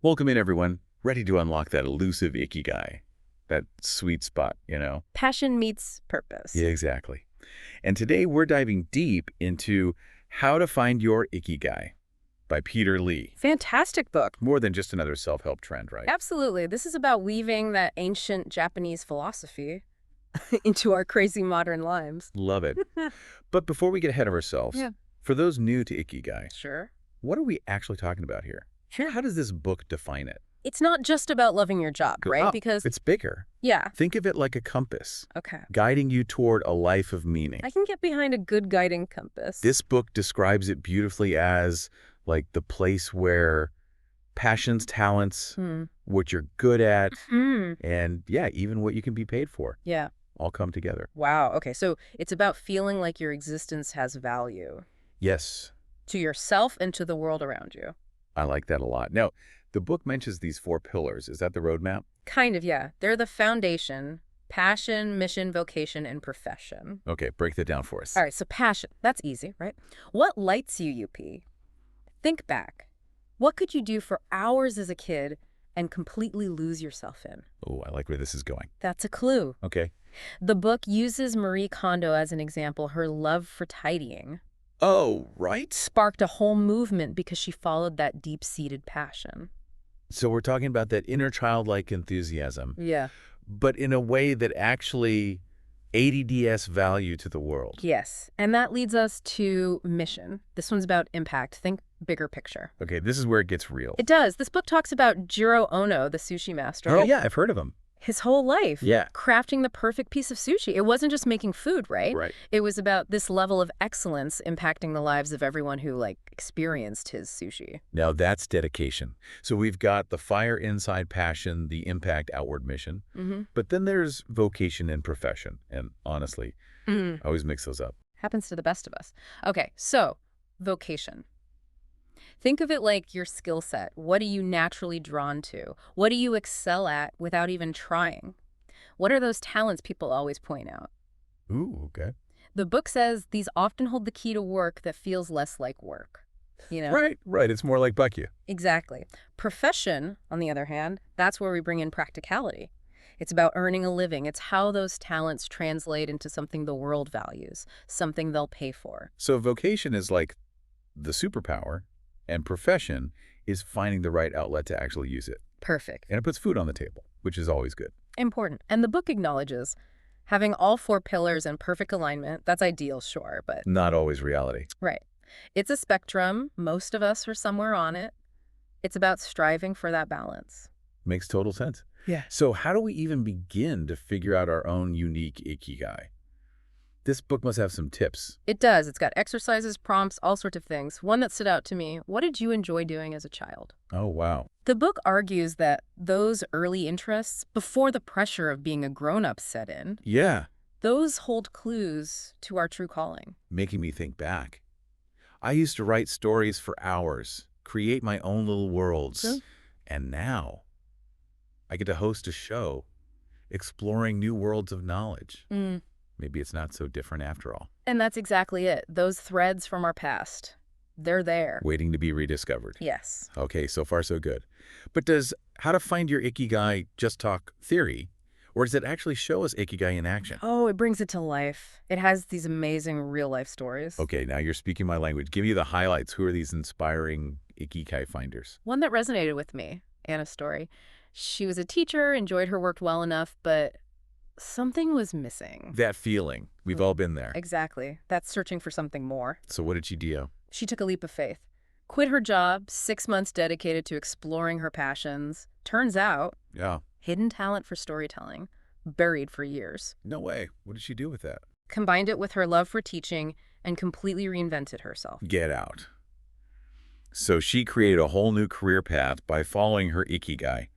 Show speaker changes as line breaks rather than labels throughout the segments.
Welcome in, everyone. Ready to unlock that elusive ikigai, that sweet spot,
Passion meets purpose.
Yeah, exactly. And today we're diving deep into How to Find Your Ikigai by Peter Lee.
Fantastic book.
More than just another self-help trend, right?
Absolutely. This is about weaving that ancient Japanese philosophy into our crazy modern lives.
Love it. But before we get ahead of ourselves,
Yeah.
for those new to ikigai,
Sure.
what are we actually talking about here?
Sure.
How does this book define it?
It's not just about loving your job, right?
Oh,
Because,
it's bigger.
yeah.
Think of it like a compass,
Okay.
guiding you toward a life of meaning.
I can get behind a good guiding compass.
This book describes it beautifully as like the place where passions, talents, what you're good at, and yeah, even what you can be paid for
Yeah.
all come together.
Wow. Okay. So it's about feeling like your existence has value
Yes,
to yourself and to the world around you.
I like that a lot. Now, the book mentions these 4 pillars. Is that the roadmap?
Kind of, yeah. They're the foundation: passion, mission, vocation, and profession.
Okay, break that down for us.
All right, so passion. That's easy, right? What lights you, UP? Think back. What could you do for hours as a kid and completely lose yourself in?
Oh, I like where this is going.
That's a clue.
Okay.
The book uses Marie Kondo as an example. Her love for tidying
Oh, right.
sparked a whole movement because she followed that deep-seated passion.
So we're talking about that inner childlike enthusiasm,
Yeah.
but in a way that actually ADDS value to the world.
Yes, and that leads us to mission. This one's about impact. Think bigger picture.
Okay, this is where it gets real.
It does. This book talks about Jiro Ono, the sushi master.
Oh, yeah, I've heard of him.
His whole life.
Yeah.
Crafting the perfect piece of sushi. It wasn't just making food, right?
Right.
It was about this level of excellence impacting the lives of everyone who, experienced his sushi.
Now that's dedication. So we've got the fire inside passion, the impact outward mission, but then there's vocation and profession. And honestly, I always mix those up.
Happens to the best of us. Okay, so vocation. Think of it like your skill set. What are you naturally drawn to? What do you excel at without even trying? What are those talents people always point out?
Ooh, okay.
The book says these often hold the key to work that feels less like work.
Right. It's more like buck you.
Exactly. Profession, on the other hand, that's where we bring in practicality. It's about earning a living. It's how those talents translate into something the world values, something they'll pay for.
So vocation is like the superpower, and profession is finding the right outlet to actually use it.
Perfect.
And it puts food on the table, which is always good.
Important. And the book acknowledges having all 4 pillars in perfect alignment. That's ideal, sure, but
Not always reality.
right. It's a spectrum. Most of us are somewhere on it. It's about striving for that balance.
Makes total sense.
Yeah.
So how do we even begin to figure out our own unique ikigai? This book must have some tips.
It does. It's got exercises, prompts, all sorts of things. One that stood out to me: what did you enjoy doing as a child?
Oh, wow.
The book argues that those early interests, before the pressure of being a grown-up set in,
Yeah.
those hold clues to our true calling.
Making me think back. I used to write stories for hours, create my own little worlds.
Yeah.
And now I get to host a show exploring new worlds of knowledge. Maybe it's not so different after all.
And that's exactly it. Those threads from our past, they're there.
Waiting to be rediscovered.
Yes.
Okay, so far so good. But does How to Find Your Ikigai just talk theory, or does it actually show us Ikigai in action?
Oh, it brings it to life. It has these amazing real-life stories.
Okay, now you're speaking my language. Give me the highlights. Who are these inspiring Ikigai finders?
One that resonated with me, Anna's story. She was a teacher, enjoyed her work well enough, but something was missing.
That feeling. We've all been there.
Exactly. That's searching for something more.
So what did she do?
She took a leap of faith. Quit her job, 6 months dedicated to exploring her passions. Turns out,
Yeah.
hidden talent for storytelling, buried for years.
No way. What did she do with that?
Combined it with her love for teaching and completely reinvented herself.
Get out. So she created a whole new career path by following her Ikigai.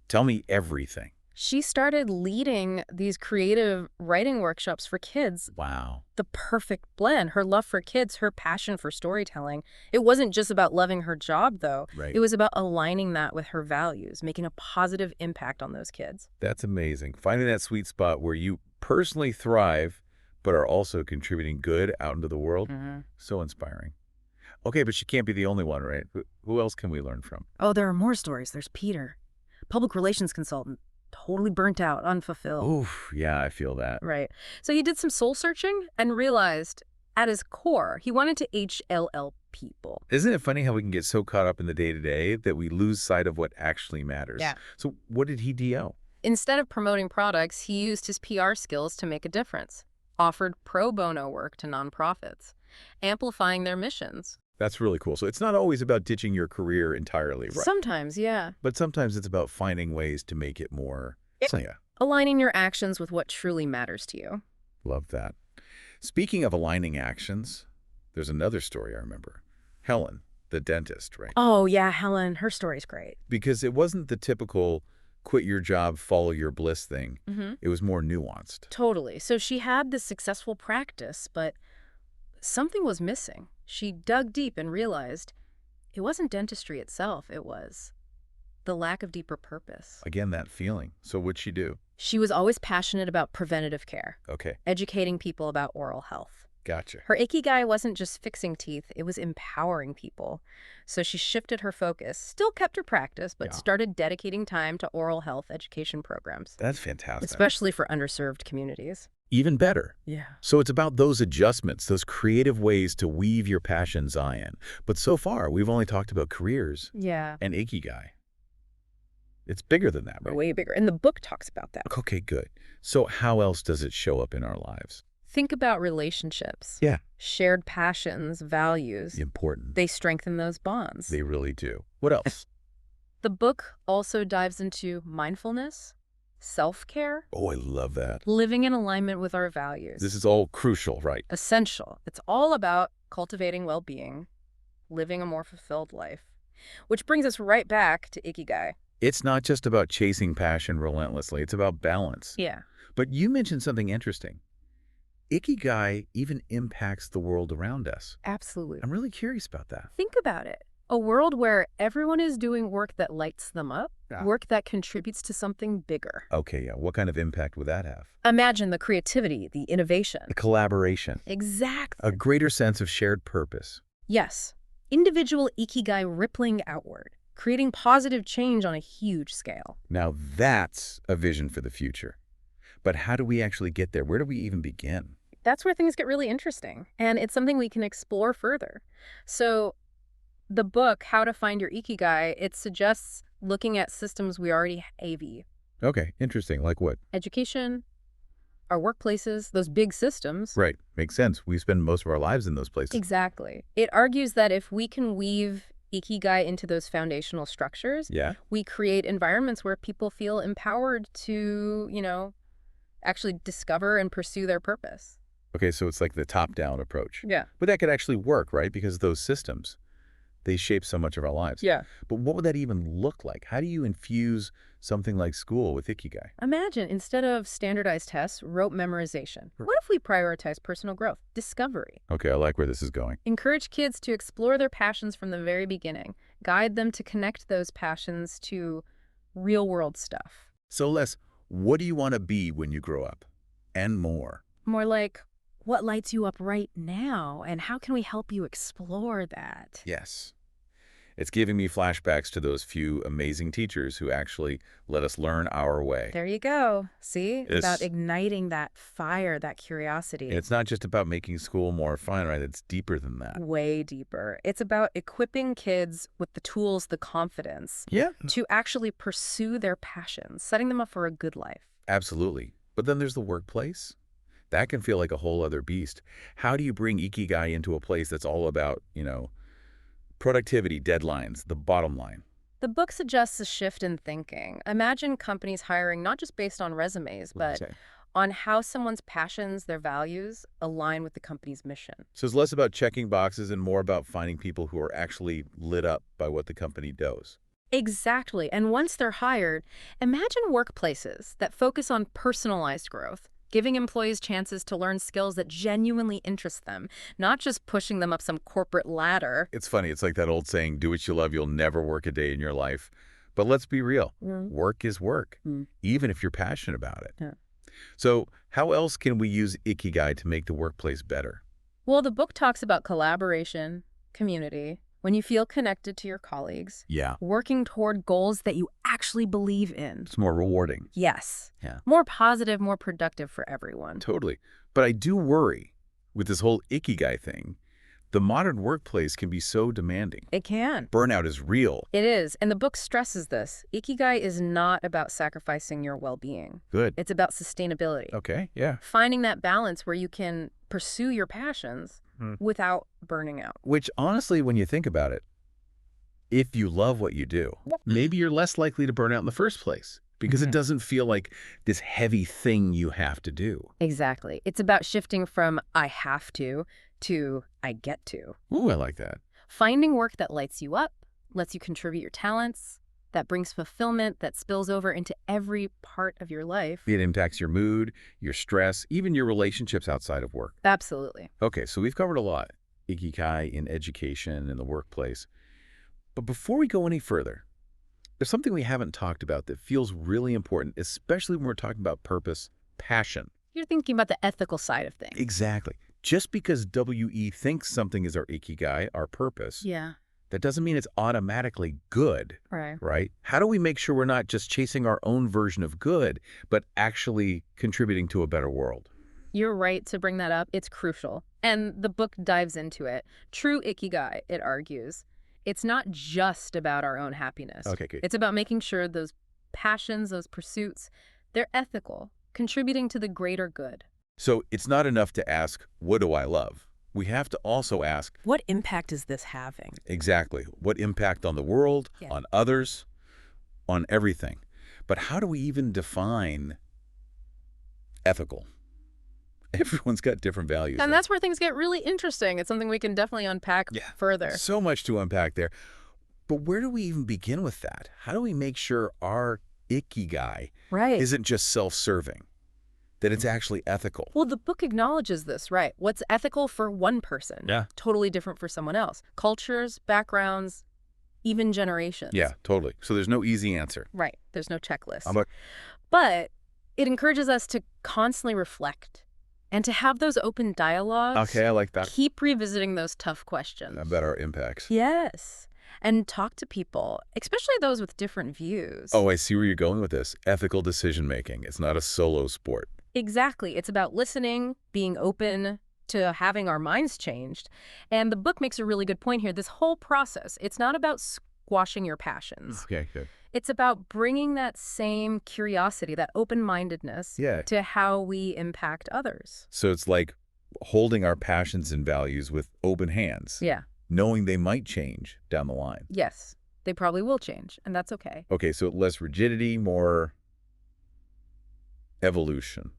Tell me everything.
She started leading these creative writing workshops for kids.
Wow.
The perfect blend. Her love for kids, her passion for storytelling. It wasn't just about loving her job, though.
Right.
It was about aligning that with her values, making a positive impact on those kids.
That's amazing. Finding that sweet spot where you personally thrive, but are also contributing good out into the world. So inspiring. Okay, but she can't be the only one, right? Who else can we learn from?
Oh, there are more stories. There's Peter, public relations consultant, totally burnt out, unfulfilled.
Oof, yeah, I feel that.
Right. So he did some soul searching and realized at his core, he wanted to HLL people.
Isn't it funny how we can get so caught up in the day-to-day that we lose sight of what actually matters?
Yeah.
So what did he DO?
Instead of promoting products, he used his PR skills to make a difference, offered pro bono work to nonprofits, amplifying their missions.
That's really cool. So it's not always about ditching your career entirely, right?
Sometimes, yeah.
But sometimes it's about finding ways to make it more... So yeah,
Aligning your actions with what truly matters to you.
love that. Speaking of aligning actions, there's another story I remember. Helen, the dentist, right?
Oh, yeah, Helen. Her story's great.
Because it wasn't the typical quit your job, follow your bliss thing. It was more nuanced.
Totally. So she had this successful practice, but something was missing. She dug deep and realized it wasn't dentistry itself, it was the lack of deeper purpose.
Again, that feeling. So what'd she do?
She was always passionate about preventative care,
Okay,
educating people about oral health.
gotcha.
Her Ikigai wasn't just fixing teeth, it was empowering people. So she shifted her focus, still kept her practice, but
Yeah.
started dedicating time to oral health education programs,
That's fantastic.
especially for underserved communities.
Even better.
Yeah.
So it's about those adjustments, those creative ways to weave your passions in. But so far, we've only talked about careers
Yeah.
and Ikigai. It's bigger than that, right?
Way bigger. And the book talks about that.
Okay, good. So how else does it show up in our lives?
Think about relationships.
Yeah.
Shared passions, values.
Important.
They strengthen those bonds.
They really do. What else?
The book also dives into mindfulness, self-care,
Oh, I love that.
living in alignment with our values.
This is all crucial, right?
Essential. It's all about cultivating well-being, living a more fulfilled life. Which brings us right back to Ikigai.
It's not just about chasing passion relentlessly. It's about balance.
Yeah.
But you mentioned something interesting. Ikigai even impacts the world around us.
Absolutely.
I'm really curious about that.
Think about it. A world where everyone is doing work that lights them up,
Yeah.
work that contributes to something bigger.
Okay, yeah. What kind of impact would that have?
Imagine the creativity, the innovation.
The collaboration.
Exactly.
A greater sense of shared purpose.
Yes. Individual Ikigai rippling outward, creating positive change on a huge scale.
Now that's a vision for the future. But how do we actually get there? Where do we even begin?
That's where things get really interesting, and it's something we can explore further. So the book, How to Find Your Ikigai, it suggests looking at systems we already have.
Okay, interesting. Like what?
Education, our workplaces, those big systems.
Right. Makes sense. We spend most of our lives in those places.
Exactly. It argues that if we can weave Ikigai into those foundational structures,
Yeah?
we create environments where people feel empowered to, actually discover and pursue their purpose.
Okay, so it's like the top-down approach.
Yeah.
But that could actually work, right? Because those systems, they shape so much of our lives.
Yeah.
But what would that even look like? How do you infuse something like school with Ikigai?
Imagine, instead of standardized tests, rote memorization. What if we prioritize personal growth, discovery?
Okay, I like where this is going.
Encourage kids to explore their passions from the very beginning. Guide them to connect those passions to real-world stuff.
So Les, what do you want to be when you grow up? And more.
More like, what lights you up right now, and how can we help you explore that?
Yes. It's giving me flashbacks to those few amazing teachers who actually let us learn our way.
There you go. See? It's
It's-
about igniting that fire, that curiosity.
It's not just about making school more fun, right? It's deeper than that.
Way deeper. It's about equipping kids with the tools, the confidence
Yeah.
to actually pursue their passions, setting them up for a good life.
Absolutely. But then there's the workplace. That can feel like a whole other beast. How do you bring Ikigai into a place that's all about, productivity, deadlines, the bottom line?
The book suggests a shift in thinking. Imagine companies hiring not just based on resumes, but on how someone's passions, their values, align with the company's mission.
So it's less about checking boxes and more about finding people who are actually lit up by what the company does.
Exactly. And once they're hired, imagine workplaces that focus on personalized growth, giving employees chances to learn skills that genuinely interest them, not just pushing them up some corporate ladder.
It's funny. It's like that old saying, do what you love, you'll never work a day in your life. But let's be real. Work is work, even if you're passionate about it.
Yeah.
So how else can we use Ikigai to make the workplace better?
Well, the book talks about collaboration, community, when you feel connected to your colleagues,
Yeah.
working toward goals that you actually believe in.
It's more rewarding.
Yes.
Yeah.
More positive, more productive for everyone.
Totally. But I do worry with this whole Ikigai thing. The modern workplace can be so demanding.
It can.
Burnout is real.
It is. And the book stresses this. Ikigai is not about sacrificing your well-being.
Good.
It's about sustainability.
Okay, yeah.
Finding that balance where you can pursue your passions without burning out.
Which, honestly, when you think about it, if you love what you do, maybe you're less likely to burn out in the first place because it doesn't feel like this heavy thing you have to do.
Exactly. It's about shifting from I have to I get to.
Ooh, I like that.
Finding work that lights you up, lets you contribute your talents, that brings fulfillment, that spills over into every part of your life.
It impacts your mood, your stress, even your relationships outside of work.
Absolutely.
Okay, so we've covered a lot. Ikigai in education, in the workplace. But before we go any further, there's something we haven't talked about that feels really important, especially when we're talking about purpose, passion.
You're thinking about the ethical side of things.
Exactly. Just because WE thinks something is our Ikigai, our purpose,
Yeah.
that doesn't mean it's automatically good,
Right.
right? How do we make sure we're not just chasing our own version of good, but actually contributing to a better world?
You're right to bring that up. It's crucial. And the book dives into it. True Ikigai, it argues, it's not just about our own happiness.
Okay, good.
It's about making sure those passions, those pursuits, they're ethical, contributing to the greater good.
So it's not enough to ask, what do I love? We have to also ask,
What impact is this having?
exactly, what impact on the world,
Yeah.
on others, on everything. But how do we even define ethical? Everyone's got different values.
And that's where things get really interesting. It's something we can definitely unpack further.
So much to unpack there. But where do we even begin with that? How do we make sure our Ikigai
Right.
isn't just self-serving, that it's actually ethical?
Well, the book acknowledges this, right? What's ethical for one person, totally different for someone else. Cultures, backgrounds, even generations.
Yeah, totally. So there's no easy answer.
Right. There's no checklist.
How about
But it encourages us to constantly reflect and to have those open dialogues.
Okay, I like that.
Keep revisiting those tough questions.
About our impacts.
Yes. And talk to people, especially those with different views.
Oh, I see where you're going with this. Ethical decision-making. It's not a solo sport.
Exactly. It's about listening, being open to having our minds changed. And the book makes a really good point here. This whole process, it's not about squashing your passions.
Okay, good.
It's about bringing that same curiosity, that open-mindedness to how we impact others.
So it's like holding our passions and values with open hands.
Yeah.
Knowing they might change down the line.
Yes. They probably will change, and that's okay.
Okay, so less rigidity, more evolution.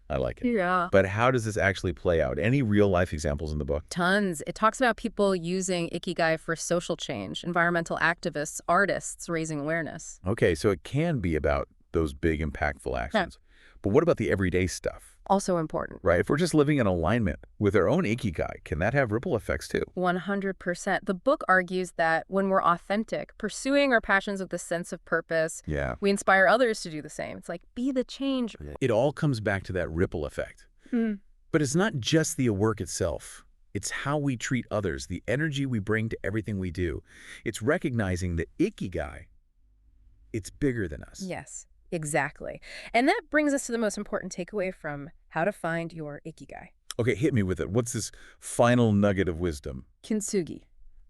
I like it.
Yeah.
But how does this actually play out? Any real-life examples in the book?
Tons. It talks about people using Ikigai for social change, environmental activists, artists raising awareness.
Okay, so it can be about those big, impactful actions. But what about the everyday stuff?
Also important.
Right? If we're just living in alignment with our own Ikigai, can that have ripple effects too?
100%. The book argues that when we're authentic, pursuing our passions with a sense of purpose, we inspire others to do the same. It's like, be the change.
It all comes back to that ripple effect. But it's not just the work itself. It's how we treat others, the energy we bring to everything we do. It's recognizing that Ikigai, it's bigger than us.
Yes. Exactly. And that brings us to the most important takeaway from How to Find Your Ikigai.
Okay, hit me with it. What's this final nugget of wisdom?
Kintsugi.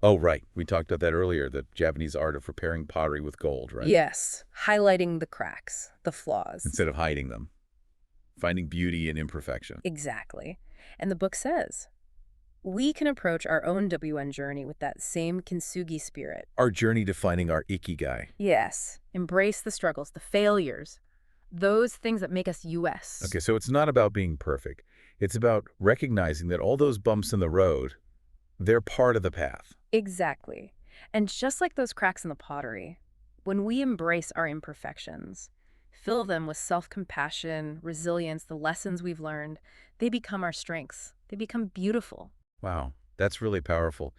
Oh, right. We talked about that earlier, the Japanese art of repairing pottery with gold, right?
Yes. Highlighting the cracks, the flaws.
Instead of hiding them. Finding beauty in imperfection.
Exactly. And the book says, we can approach our own WN journey with that same Kintsugi spirit.
Our journey to finding our Ikigai.
Yes. Embrace the struggles, the failures, those things that make us US.
Okay, so it's not about being perfect. It's about recognizing that all those bumps in the road, they're part of the path.
Exactly. And just like those cracks in the pottery, when we embrace our imperfections, fill them with self-compassion, resilience, the lessons we've learned, they become our strengths. They become beautiful.
Wow, that's really powerful.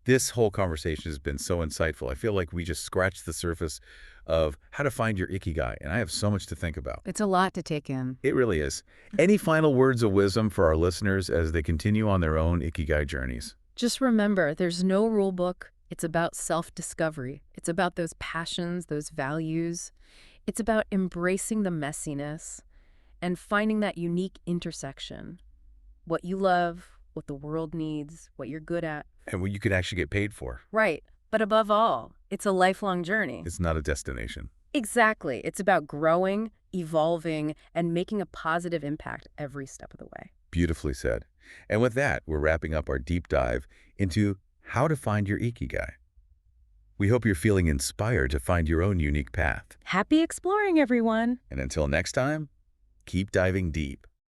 This whole conversation has been so insightful. I feel like we just scratched the surface of how to find your Ikigai, and I have so much to think about.
It's a lot to take in.
It really is. Any final words of wisdom for our listeners as they continue on their own Ikigai journeys?
Just remember, there's no rule book. It's about self-discovery. It's about those passions, those values. It's about embracing the messiness and finding that unique intersection. What you love, what the world needs, what you're good at.
And what you could actually get paid for.
Right. But above all, it's a lifelong journey.
It's not a destination.
Exactly. It's about growing, evolving, and making a positive impact every step of the way.
Beautifully said. And with that, we're wrapping up our deep dive into how to find your Ikigai. We hope you're feeling inspired to find your own unique path.
Happy exploring, everyone!
And until next time, keep diving deep.